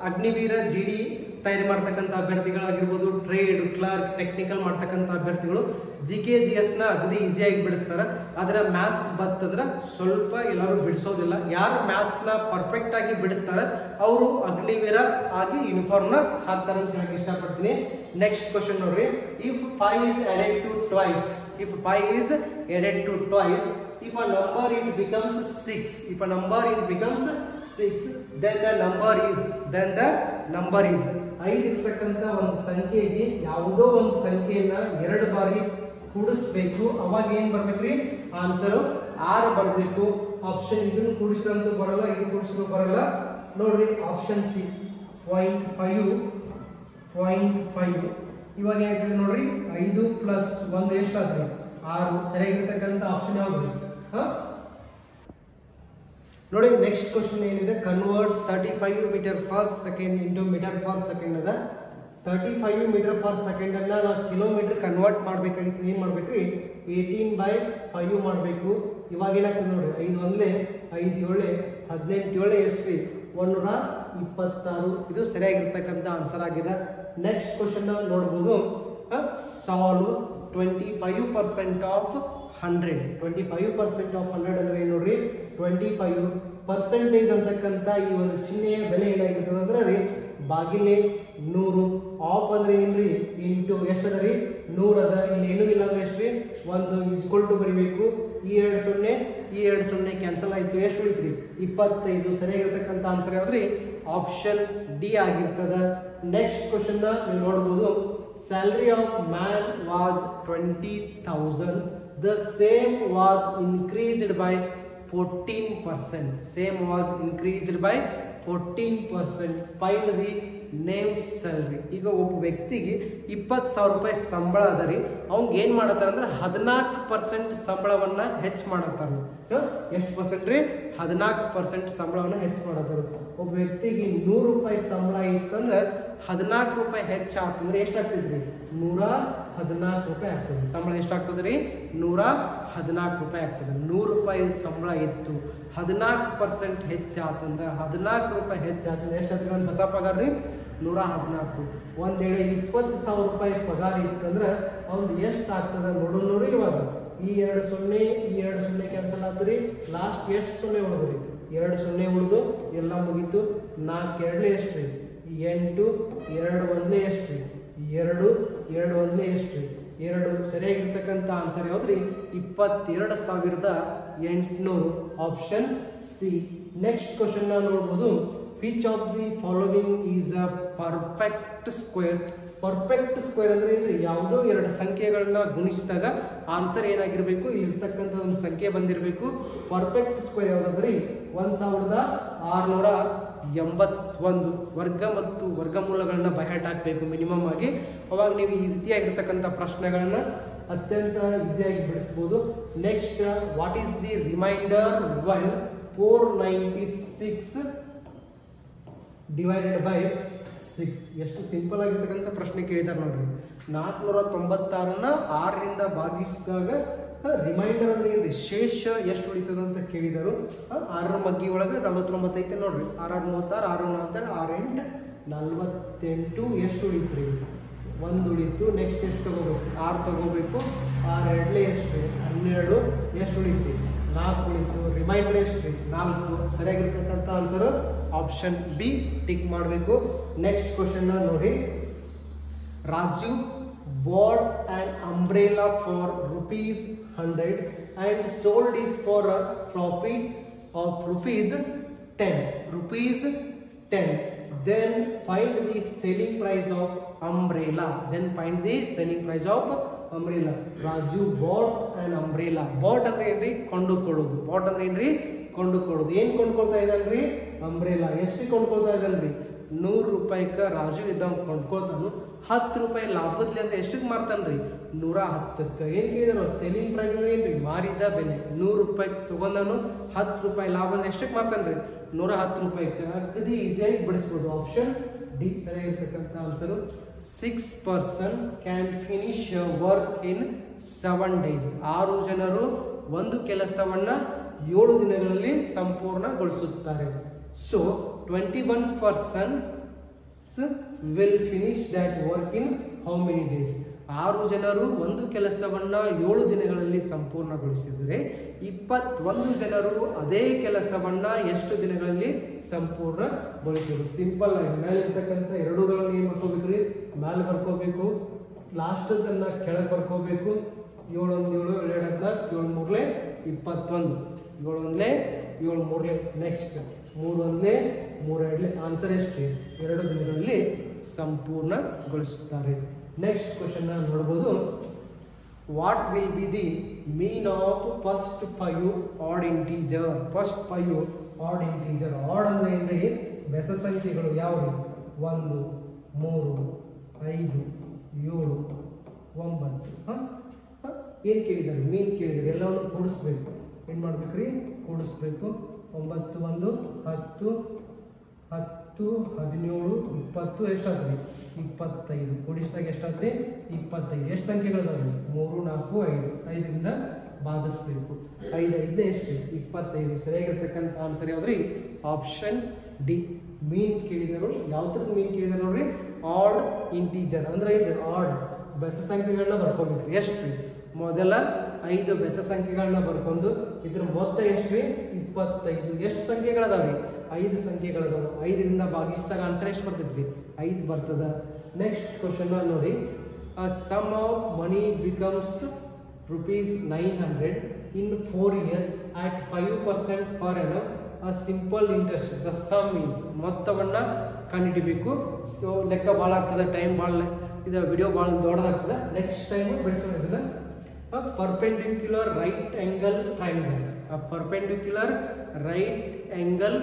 ಅಗ್ನಿವೀರ ಜಿಡಿ ತಯಾರಿ ಮಾಡ್ತಕ್ಕಂಥ ಅಭ್ಯರ್ಥಿಗಳಾಗಿರ್ಬೋದು, ಟ್ರೇಡ್ ಕ್ಲರ್ಕ್ ಟೆಕ್ನಿಕಲ್ ಮಾಡ್ತಕ್ಕಂಥ ಅಭ್ಯರ್ಥಿಗಳು GK/GS ನ ಅಗದಿ ಈಸಿಯಾಗಿ ಬಿಡಿಸ್ತಾರೆ. ಆದ್ರೆ ಮ್ಯಾಥ್ಸ್ ಬರ್ತದ್ರೆ ಸ್ವಲ್ಪ ಎಲ್ಲರೂ ಬಿಡಿಸೋದಿಲ್ಲ. ಯಾರು ಮ್ಯಾಥ್ಸ್ ನ ಪರ್ಫೆಕ್ಟ್ ಆಗಿ ಬಿಡಿಸ್ತಾರೆ ಅವರು ಅಗ್ನಿವೀರ ಆಗಿ ಯೂನಿಫಾರ್ಮ್ ನ ಹಾಕ್ತಾರೆ ಅಂತ ಹೇಳಕ್ ಇಷ್ಟಪಡ್ತೀನಿ. ನೆಕ್ಸ್ಟ್ ಕ್ವಶನ್ ನೋಡ್ರಿ, if 5 is added to twice, if 5 is added to twice, if a number it becomes 6, if a number it becomes 6, then the number is 5 ಇರ್ತಕ್ಕಂಥ ಒಂದು ಸಂಖ್ಯೆಗೆ ಯಾವುದೋ ಒಂದು ಸಂಖ್ಯೆಯನ್ನ 2 ಬಾರಿ ಕೂಡಿಸ್ಬೇಕು. ಅವಾಗ ಏನ್ ಬರ್ಬೇಕ್ರಿ? ಆನ್ಸರ್ 6 ಬರ್ಬೇಕು. ಆಪ್ಷನ್ ಇದನ್ನು ಕೂಡಿಸಿದಂತೂ ಬರಲ್ಲ, ಇದು ಕೂಡಿಸಿದ್ರು ಬರಲ್ಲ. ನೋಡ್ರಿ ಆಪ್ಷನ್ ಸಿ 0.5. ಇವಾಗ ಏನಾಗ್ತದೆ ನೋಡ್ರಿ, 5 + 1 ಎಷ್ಟಾದ್ರಿ? 6. ಸರಿಯಾಗಿರ್ತಕ್ಕಂಥ ಆಪ್ಷನ್ ಯಾವ್ದು? ನೋಡಿ ನೆಕ್ಸ್ಟ್ ಕ್ವಶನ್ ಏನಿದೆ, ಕನ್ವರ್ಟ್ 35 m/s ಇಂಟು m/s ಅದ. 35 m/s ಅನ್ನ ನಾವು ಕಿಲೋಮೀಟರ್ ಕನ್ವರ್ಟ್ ಮಾಡ್ಬೇಕಾಗಿತ್ತು. ಏನ್ ಮಾಡ್ಬೇಕ್ರಿ? 18/5 ಮಾಡಬೇಕು. ಇವಾಗ ಏನಾಗ್ತದೆ ನೋಡ್ರಿ, 5 ಒಂದ್ಲೆ 5 7 18 7 ಎಷ್ಟ್ರಿ? 126. ಇದು ಸರಿಯಾಗಿರ್ತಕ್ಕಂಥ ಆನ್ಸರ್ ಆಗಿದೆ. ನೆಕ್ಸ್ಟ್ ಕ್ವಶನ್ ನೋಡಬಹುದು, ಸಾಲ್ವ್ 25% ಆಫ್ 100. 25% ಆಫ್ 100 ಅಂದ್ರೆ ಏನು ನೋಡ್ರಿ? 25% ಅಂತಕ್ಕಂಥ ಈ ಒಂದು ಚಿಹ್ನೆಯ ಬೆಲೆ ಏನಾಗಿರ್ತದೆ ಅಂದ್ರೆ ರೀ, ಬಾಗಿಲೆ 100. ಆಫ್ ಅಂದ್ರೆ ಏನ್ರಿ? ಇಂಟು ಎಷ್ಟದ ರೀ? 100 ಅದ. ಇಲ್ಲಿ ಏನು ಇಲ್ಲ ಅಂದ್ರೆ ಎಷ್ಟ್ರಿ? 1 = ಬರಿಬೇಕು. ಈ 2 0 ಕ್ಯಾನ್ಸಲ್ ಆಯ್ತು. ಎಷ್ಟು ಉಳಿತ್ರಿ? 25. ಸರಿಯಾಗಿರ್ತಕ್ಕಂಥ ಆನ್ಸರ್ ಯಾವ್ದ್ರಿ? ಆಪ್ಷನ್ ಡಿ ಆಗಿರ್ತದ. ನೆಕ್ಸ್ಟ್ ಕ್ವಶನ್ ನೀವು ನೋಡಬಹುದು, salary of man was 20,000. The same was increased by 14%. Same was increased by 14%. Find the name salary. ಈಗ ಒಬ್ಬ ವ್ಯಕ್ತಿಗೆ 20,000 ರೂಪಾಯಿ ಸಂಬಳ ಅದ ರೀ. ಅವ್ನಿಗೆ ಏನ್ ಮಾಡತ್ತಾರ ಅಂದ್ರೆ 14% ಸಂಬಳವನ್ನ ಹೆಚ್ಚು ಮಾಡತ್ತಾರ. ಎಷ್ಟು ಪರ್ಸೆಂಟ್ ರೀ? 14% ಸಂಬಳವನ್ನ ಹೆಚ್ಚು ಮಾಡತ್ತಾರ. ಒಬ್ಬ ವ್ಯಕ್ತಿಗೆ 100 ರೂಪಾಯಿ ಸಂಬಳ ಇತ್ತಂದ್ರೆ 14 ರೂಪಾಯಿ ಹೆಚ್ಚಾಗ್ತಂದ್ರೆ ಎಷ್ಟಾಗ್ತದ್ರಿ? 114 ರೂಪಾಯಿ ಆಗ್ತದೆ. ಸಂಬಳ ಎಷ್ಟಾಗ್ತದೆ ರೀ? 114 ರೂಪಾಯಿ ಆಗ್ತದೆ. 100 ರೂಪಾಯಿ ಸಂಬಳ ಇತ್ತು, 14% ಹೆಚ್ಚಾತಂದ್ರೆ 14 ರೂಪಾಯಿ ಹೆಚ್ಚಾತಂದ್ರೆ ಎಷ್ಟಾಗ್ತದೆ? ಒಂದು ಹೊಸ ಪಗಾರ ರೀ 114. ಒಂದ್ ವೇಳೆ 20,000 ರೂಪಾಯಿ ಪಗಾರ ಇತ್ತಂದ್ರೆ ಅವ್ನು ಎಷ್ಟು ಆಗ್ತದ ನೋಡೋಣ. ಇವಾಗ ಈ 2 0 ಕ್ಯಾನ್ಸಲ್ ಆದ್ರಿ. ಲಾಸ್ಟ್ ಎಷ್ಟು 0 ಉಳಿದ್ರಿ? 2 0 ಉಳಿದು ಎಲ್ಲ ಮುಗೀತು. 4 2 ಎಷ್ಟ್ರಿ? 8. 2 1 ಎಷ್ಟ್ರಿ? 2 2 1 ಎಷ್ಟ್ರಿ? 2. ಸರಿಯಾಗಿರ್ತಕ್ಕಂಥ ಆನ್ಸರ್ ಯಾವ್ದ್ರಿ? 22,800. Option C. ನೆಕ್ಸ್ಟ್ ಕ್ವಶನ್ ನೋಡಬಹುದು, which of the following is a perfect square? Perfect square ಅಂದ್ರೆ ಏನ್ರಿ? ಯಾವುದೋ 2 ಸಂಖ್ಯೆಗಳನ್ನ ಗುಣಿಸಿದಾಗ ಆನ್ಸರ್ ಏನಾಗಿರ್ಬೇಕು? ಇರ್ತಕ್ಕಂಥ ಒಂದು ಸಂಖ್ಯೆ ಬಂದಿರಬೇಕು. ಪರ್ಫೆಕ್ಟ್ ಸ್ಕ್ವೇರ್ ಯಾವ್ದಾದ್ರಿ? 1681. ವರ್ಗ ಮತ್ತು ವರ್ಗಮೂಲಗಳನ್ನ ಬೈಹಾಟ್ ಹಾಕಬೇಕು ಮಿನಿಮಮ್ ಆಗಿ. ಅವಾಗ ನೀವು ಈ ರೀತಿಯಾಗಿರ್ತಕ್ಕಂಥ ಪ್ರಶ್ನೆಗಳನ್ನ ಅತ್ಯಂತ ಈಸಿಯಾಗಿ ಬಿಡಿಸಬಹುದು. Next, what is the remainder 496 divided by 6? ಎಷ್ಟು ಸಿಂಪಲ್ ಆಗಿರ್ತಕ್ಕಂಥ ಪ್ರಶ್ನೆ ಕೇಳಿದಾರೆ ನೋಡ್ರಿ. 496ನ್ನ 6ರಿಂದ ಭಾಗಿಸಿದಾಗ ರಿಮೈಂಡರ್ ಅಂದ್ರೆ ಏನ್ರಿ? ಶೇಷ ಎಷ್ಟು ಉಳಿತದ ಅಂತ ಕೇಳಿದರು. 6ರ ಮಗ್ಗಿ ಒಳಗೆ 49 ಐತೆ ನೋಡ್ರಿ. 6 36, 6 47, 6 48. ಎಷ್ಟು ಉಳಿತ್ರಿ? 1 ಉಳಿತು. ನೆಕ್ಸ್ಟ್ ಎಷ್ಟು ತಗೋಬೇಕು? 6 ತಗೋಬೇಕು. 6 2 ಎಷ್ಟು? 12. ಎಷ್ಟು ಉಳಿತ್ರಿ? 4 ಉಳಿತು, ರಿಮೈಂಡರ್ ಎಷ್ಟು 4. ಸರಿಯಾಗಿರ್ತಕ್ಕಂಥ ಆನ್ಸರ್ ಆಪ್ಷನ್ ಬಿ ಟಿಕ್ ಮಾಡಬೇಕು. ನೆಕ್ಸ್ಟ್ ಕ್ವಶನ್ ನೋಡಿ, Raju bought an umbrella for ₹100 and sold it for a profit of ₹10. Then find the selling price of umbrella. Raju bought an umbrella. Bought ಅಂದ್ರೆ ಏನ್ರಿ ಕೊಂಡುಕೊಳ್ಳೋದು. ಬಾಟ್ ಅಂದ್ರೆ ಏನ್ರಿ ಕೊಂಡುಕೊಳ್ಳೋದು. ಏನ್ ಕೊಂಡ್ಕೊಳ್ತಾ ಇದ್ದಾನ್ರಿ umbrella. ಎಷ್ಟು ಕೊಂಡ್ಕೊಳ್ತಾ ಇದ್ದಾನ್ರಿ ₹100 ರಾಜು ಇದ್ದವ್ ಕೊಂಡ್ಕೊಳ್ತಾನು. ₹10 ಲಾಭದ್ಲಿ ಅಂತ ಎಷ್ಟಕ್ಕೆ ಮಾರ್ತಾನ್ರಿ 110ಕ್ಕೆ. ಏನ್ ಕೇಳಿದ್ರು ಸೆಲ್ಲಿಂಗ್ ಪ್ರೈಸ್ ಅಂದ್ರೆ ಏನ್ರಿ ಮಾರಿದ ಬೆಲೆ. ₹100 ತಗೊಂಡನು, ₹10 ಲಾಭ ಅಂದ್ರೆ ಎಷ್ಟಕ್ಕೆ ಮಾರ್ತಾನ್ರಿ ₹110ಕ್ಕೆ. ಅಗದಿ ಈಸಿಯಾಗಿ ಬಿಡಿಸ್ಬೋದು. ಆಪ್ಷನ್ ಡಿ ಸರಿಯಾಗಿರ್ತಕ್ಕಂಥ answer. 6 person can finish work in 7 days. 6 ಜನರು ಒಂದು ಕೆಲಸವನ್ನ 7 ದಿನಗಳಲ್ಲಿ ಸಂಪೂರ್ಣಗೊಳಿಸುತ್ತಾರೆ. So 21 persons will finish that work in how many days? 6 ಜನರು ಒಂದು ಕೆಲಸವನ್ನ 7 ದಿನಗಳಲ್ಲಿ ಸಂಪೂರ್ಣಗೊಳಿಸಿದರೆ 21 ಜನರು ಅದೇ ಕೆಲಸವನ್ನ ಎಷ್ಟು ದಿನಗಳಲ್ಲಿ ಸಂಪೂರ್ಣಗೊಳಿಸಿದರು. ಸಿಂಪಲ್ ಆಗಿ ಮೇಲೆ ಇರ್ತಕ್ಕಂಥ ಎರಡೂಗಳನ್ನು ಏನು ಬರ್ಕೋಬೇಕ್ರಿ ಮೇಲೆ ಬರ್ಕೋಬೇಕು, ಲಾಸ್ಟ್ ಅನ್ನ ಕೆಳಗೆ ಬರ್ಕೋಬೇಕು. 7 1 7 2 7 3 21 7 1 7 3 ನೆಕ್ಸ್ಟ್ 3 1 3 2 ಆನ್ಸರ್ ಎಷ್ಟು 2 ದಿನಗಳಲ್ಲಿ ಸಂಪೂರ್ಣಗೊಳಿಸುತ್ತಾರೆ. ನೆಕ್ಸ್ಟ್ ಕ್ವಶನ್ ನೋಡಬಹುದು. What will be the mean of first 5 odd integer? First 5 odd integer. Odd ಅಂದ್ರೆ ಏನ್ರಿ ಬೆಸ ಸಂಖ್ಯೆಗಳು ಯಾವ್ದು? 1 3 5 7 9. ಏನ್ ಕೇಳಿದಾರೆ? ಮೀನ್ ಕೇಳಿದಾರೆ. ಎಲ್ಲವನ್ನು ಕೂಡಿಸ್ಬೇಕು. ಏನ್ ಮಾಡ್ಬೇಕ್ರಿ ಕೂಡಿಸ್ಬೇಕು. 9 1 10 10 17 20 ಎಷ್ಟಾದ್ರಿ 25. ಕೂಡಿಸಿದಾಗ ಎಷ್ಟಾದ್ರಿ 25. ಎಷ್ಟು ಸಂಖ್ಯೆಗಳಿದಾವೆ? 3 4 5. 5ರಿಂದ ಭಾಗಿಸ್ಬೇಕು. 5 5 ಎಷ್ಟು 25. ಸರಿಯಾಗಿರ್ತಕ್ಕಂಥ ಆನ್ಸರ್ ಯಾವ್ದ್ರಿ? Option D. ಮೀನ್ ಕೇಳಿದರು. ಯಾವ್ದ್ರದ್ದು ಮೀನ್ ಕೇಳಿದಾರೆ ನೋಡ್ರಿ? ಆಡ್ ಇಂಟೀಜರ್ ಅಂದ್ರೆ ಏನ್ರಿ ಆಡ್ ಬೆಸ ಸಂಖ್ಯೆಗಳನ್ನ ಬರ್ಕೋಬೇಕ್ರಿ. ಎಷ್ಟು? ಮೊದಲ 5 ಬೆಸ ಸಂಖ್ಯೆಗಳನ್ನ ಬರ್ಕೊಂಡು ಇದ್ರ ಮೊತ್ತ ಎಷ್ಟು? 25. ಎಷ್ಟು ಸಂಖ್ಯೆಗಳದಾವೆ? 5 ಸಂಖ್ಯೆಗಳದಾವ. 5ರಿಂದ ಭಾಗಿಸಿದಾಗ ಆನ್ಸರ್ ಎಷ್ಟು ಬರ್ತೈತ್ರಿ? 5 ಬರ್ತದ. ನೆಕ್ಸ್ಟ್ ಕ್ವಶನ್ ನೋಡಿ. Sum of money becomes ₹900 in 4 years at 5% per annum. A simple interest. The sum is ಮೊತ್ತವನ್ನ ಕಂಡುಹಿಡಿಬೇಕು. ಸೊ ಲೆಕ್ಕ ಭಾಳ ಆಗ್ತದೆ, ಟೈಮ್ ಭಾಳ, ಇದು ವಿಡಿಯೋ ಭಾಳ ದೊಡ್ಡದಾಗ್ತದೆ. ನೆಕ್ಸ್ಟ್ ಟೈಮ್ ಬಿಡಿಸೋದಿಲ್ಲ. Perpendicular right angle triangle. A perpendicular right angle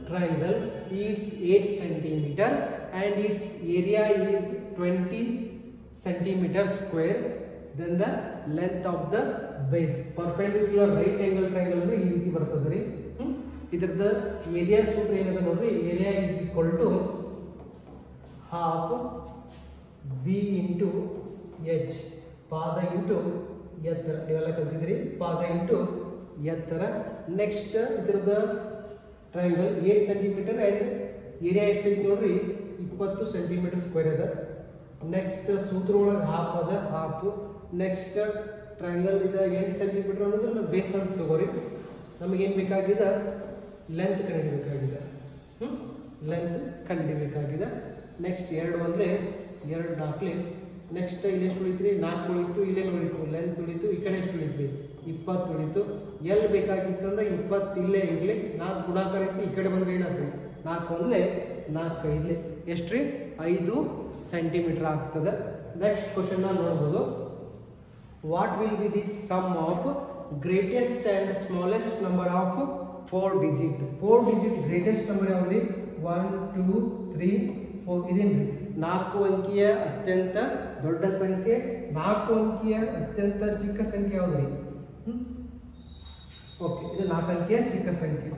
triangle is 8 centimeter and its area is 20 centimeter square. Then the length of the base. Perpendicular right angle triangle ಅಂದ್ರೆ ಈ ರೀತಿ ಬರ್ತದೆ ರೀ. ಇದರದ ಏರಿಯಾ ಸೂತ್ರ ಏನದ ನೋಡ್ರಿ? Area is equal to half b into h. ಪಾದ into ಎತ್ತರ. ನೀವೆಲ್ಲ ಕಲ್ತಿದ್ರಿ. ಪಾದ ಇಂಟು ಎತ್ತರ. ನೆಕ್ಸ್ಟ್ ಇದರದ ಟ್ರಯಾಂಗಲ್ 8 ಸೆಂಟಿಮೀಟರ್ ಅಂಡ್ ಏರಿಯಾ ಎಷ್ಟೈತಿ ನೋಡ್ರಿ? 20 ಸೆಂಟಿಮೀಟರ್ ಸ್ಕ್ವೇರ್ ಅದ. ನೆಕ್ಸ್ಟ್ ಸೂತ್ರ ಒಳಗೆ ಹಾಫ್ ಅದ, ಹಾಫ್. ನೆಕ್ಸ್ಟ್ ಟ್ರಯಾಂಗಲ್ ಇದ 8 ಸೆಂಟಿಮೀಟರ್ ಅನ್ನೋದ್ರ ಬೇಸ್ ಅಂತ ತಗೋರಿ. ನಮಗೇನು ಬೇಕಾಗಿದೆ? ಲೆಂತ್ ಕಂಡುಹಿಡಿಬೇಕಾಗಿದೆ. ಲೆಂತ್ ಕಂಡುಹಿಡಿಬೇಕಾಗಿದೆ. ನೆಕ್ಸ್ಟ್ 2 1 2 4. ನೆಕ್ಸ್ಟ್ ಇಲ್ಲಿ ಎಷ್ಟು ಉಳಿತ್ರಿ? 4 ಉಳಿತು. ಇಲ್ಲೇನು ಉಳಿತು? ಲೆಂತ್ ಉಳಿತು. ಈ ಕಡೆ ಎಷ್ಟು ಉಳಿತ್ರಿ? 20 ಉಳಿತು. ಎಲ್ಲಿ ಬೇಕಾಗಿತ್ತಂದ್ರೆ 20 ಇಲ್ಲೇ ಇರಲಿ. 4 ಗುಣಾಕಾರ ಇತ್ತು. ಈ ಕಡೆ ಬಂದ್ರೆ ಏನಾಗ್ತದೆ? 4 1 4 5 ಎಷ್ಟ್ರಿ? 5 ಸೆಂಟಿಮೀಟರ್ ಆಗ್ತದೆ. ನೆಕ್ಸ್ಟ್ ಕ್ವಶನ್ ನೋಡ್ಬೋದು. What will be the sum of greatest and smallest number of 4 digit? 4 digit greatest number ಯಾವ್ದು? 1 2 3 4. ಇದೇನ್ರಿ 4 ಅಂಕಿಯ ಅತ್ಯಂತ ದೊಡ್ಡ ಸಂಖ್ಯೆ. 4 ಅಂಕಿಯ ಅತ್ಯಂತ ಚಿಕ್ಕ ಸಂಖ್ಯೆ ಯಾವ್ದ್ರಿ? ಓಕೆ, ಇದು 4 ಅಂಕಿಯ ಚಿಕ್ಕ ಸಂಖ್ಯೆ.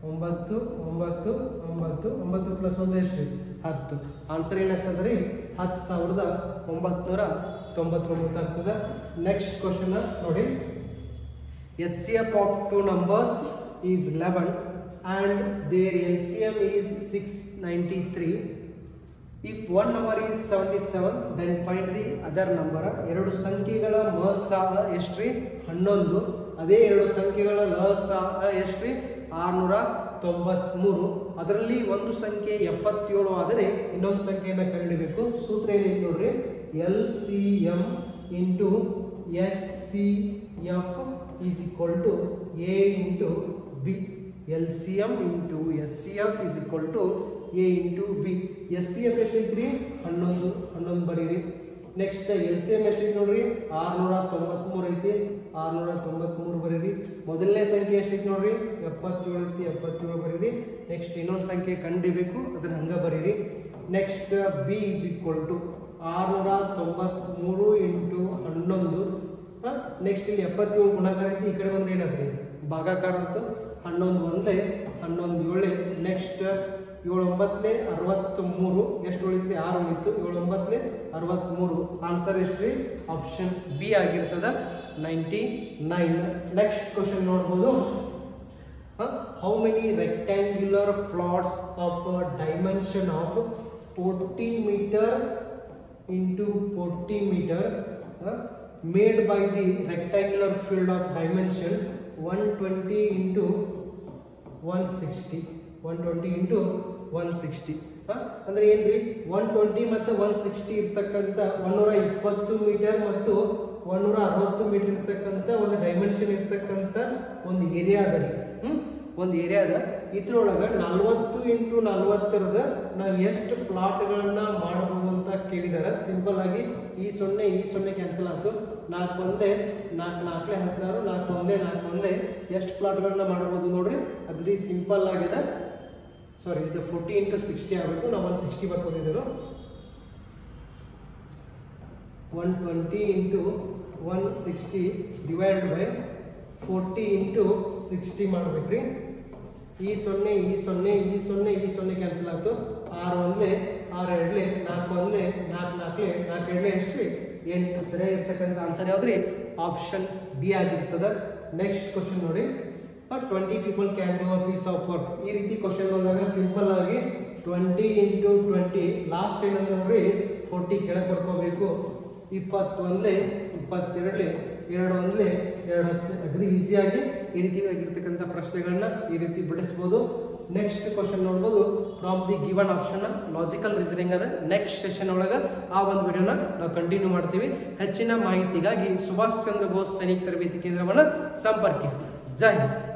9 9 9 9 ಪ್ಲಸ್ 1 ಎಷ್ಟು? 10. ಆನ್ಸರ್ ಏನಾಗ್ತದೆ ರೀ? 10,999 ಆಗ್ತದೆ. ನೆಕ್ಸ್ಟ್ ಕ್ವಶನ್ ನೋಡಿ. HCF of 2 numbers is 11 and their LCM is 693. If one number is 77, then find the other number. 2 ಸಂಖ್ಯೆಗಳ ಮಹತ್ಸಾಲ ಎಷ್ಟ್ರಿ? 11. ಅದೇ ಎರಡು ಸಂಖ್ಯೆಗಳ ಲಸ ಎಷ್ಟ್ರಿ 693. ಅದರಲ್ಲಿ ಒಂದು ಸಂಖ್ಯೆ 77 ಆದರೆ ಇನ್ನೊಂದು ಸಂಖ್ಯೆಯನ್ನು ಕಂಡುಹಿಡಿಯಬೇಕು. ಸೂತ್ರ ಏನಿದೆ ನೋಡ್ರಿ, LCM into HCF is equal to A into B. LCM into SCF is equal to A into B. SCF ಎಷ್ಟೈತ್ರಿ 11 ಬರೀರಿ. ನೆಕ್ಸ್ಟ್ LCM ಎಷ್ಟೈತಿ ನೋಡ್ರಿ 693 ಐತಿ, 693 ಬರೀರಿ. ಮೊದಲನೇ ಸಂಖ್ಯೆ ಎಷ್ಟೈತಿ ನೋಡ್ರಿ 77 ಐತಿ, 77 ಬರೀರಿ. ನೆಕ್ಸ್ಟ್ ಇನ್ನೊಂದು ಸಂಖ್ಯೆ ಕಂಡಿಬೇಕು, ಅದನ್ನ ಹಂಗ ಬರೀರಿ. Next B is equal to 693 into 11. Next ಇಲ್ಲಿ 77 ಗುಣಾಕಾರ ಐತಿ, ಈ ಕಡೆ ಬಂದ್ರೆ ಏನಾದ್ರಿ ಭಾಗಾಕಾರ ಅಂತ 11 ಒಂದೇ 11 ಏಳೆ. ನೆಕ್ಸ್ಟ್ 7 9 63 ಎಷ್ಟು ಉಳಿತ್ರಿ 6 ಉಳಿತು, 7 9 63. ಆನ್ಸರ್ ಎಷ್ಟ್ರಿ ಆಪ್ಷನ್ ಬಿ ಆಗಿರ್ತದ 99. ನೆಕ್ಸ್ಟ್ ಕ್ವಶನ್ ನೋಡಬಹುದು. How many rectangular plots of dimension of 40 metre into 40 meter made by the rectangular field of dimension 120 into 160. 120 into 160 ಅಂದ್ರೆ ಏನ್ರಿ 120 ಮತ್ತು 160 ಇರ್ತಕ್ಕಂಥ 120 ಮೀಟರ್ ಮತ್ತು 160 ಮೀಟರ್ ಇರ್ತಕ್ಕಂಥ ಒಂದು ಡೈಮೆನ್ಷನ್ ಇರ್ತಕ್ಕಂಥ ಒಂದು ಏರಿಯಾ ಅದ ರೀ. ಒಂದು ಏರಿಯಾ ಅದ. ಇದ್ರೊಳಗ 40 into 40 ನಾವು ಎಷ್ಟು ಪ್ಲಾಟ್ಗಳನ್ನ ಮಾಡಬಹುದು ಅಂತ ಕೇಳಿದಾರೆ. ಸಿಂಪಲ್ ಆಗಿ ಈ 0 ಕ್ಯಾನ್ಸಲ್ ಆಯ್ತು. 4 1 4 4 16 4 1 4 1 ಎಷ್ಟು ಪ್ಲಾಟ್ಗಳನ್ನ ಮಾಡಬಹುದು ನೋಡ್ರಿ. ಅಗದಿ ಸಿಂಪಲ್ ಆಗಿದೆ. ಸಾರಿ, ಇದು 40 into 60 ಆಗುತ್ತೆ. ನಾವು 160 ಬರ್ಕೊಂಡಿದ್ರು. 120 into 160 ಡಿವೈಡ್ ಬೈ 40 into 60 ಮಾಡ್ಬೇಕ್ರಿ. ಈ 0 ಈ 0 ಈ 0 ಈ 0 ಕ್ಯಾನ್ಸಲ್ ಆಯ್ತು. 6 1 6 2 4 1 4 4 4 2 ಎಷ್ಟು 8. ಸರಿಯಾಗಿ ಇರ್ತಕ್ಕಂಥ ಆನ್ಸರ್ ಯಾವ್ದ್ರಿ ಆಪ್ಷನ್ ಬಿ ಆಗಿರ್ತದ. ನೆಕ್ಸ್ಟ್ ಕ್ವಶನ್ ನೋಡಿ. 20 people can do a piece of work. ಈ ರೀತಿ ಕ್ವಶನ್ ಬಂದಾಗ ಸಿಂಪಲ್ ಆಗಿ 20 into 20 ಲಾಸ್ಟ್ ಏನಂದ್ರೆ ನೋಡ್ರಿ 40 ಕೆಳಗೆ ಬರ್ಕೋಬೇಕು. 21 22 2 1 2 10 ಅಗದಿ ಈಸಿಯಾಗಿ ಈ ರೀತಿ ಆಗಿರ್ತಕ್ಕಂಥ ಪ್ರಶ್ನೆಗಳನ್ನ ಈ ರೀತಿ ಬಿಡಿಸಬಹುದು. ನೆಕ್ಸ್ಟ್ ಕ್ವಶನ್ ನೋಡ್ಬೋದು. From the given option logical reasoning ಅದ. ನೆಕ್ಸ್ಟ್ ಸೆಷನ್ ಒಳಗ ಆ ಒಂದು ವಿಡಿಯೋನ ನಾವು ಕಂಟಿನ್ಯೂ ಮಾಡ್ತೀವಿ. ಹೆಚ್ಚಿನ ಮಾಹಿತಿಗಾಗಿ ಸುಭಾಷ್ ಚಂದ್ರ ಬೋಸ್ ಸೈನಿಕ ತರಬೇತಿ ಕೇಂದ್ರವನ್ನು ಸಂಪರ್ಕಿಸಿ. ಜೈ ಹಿಂದ್.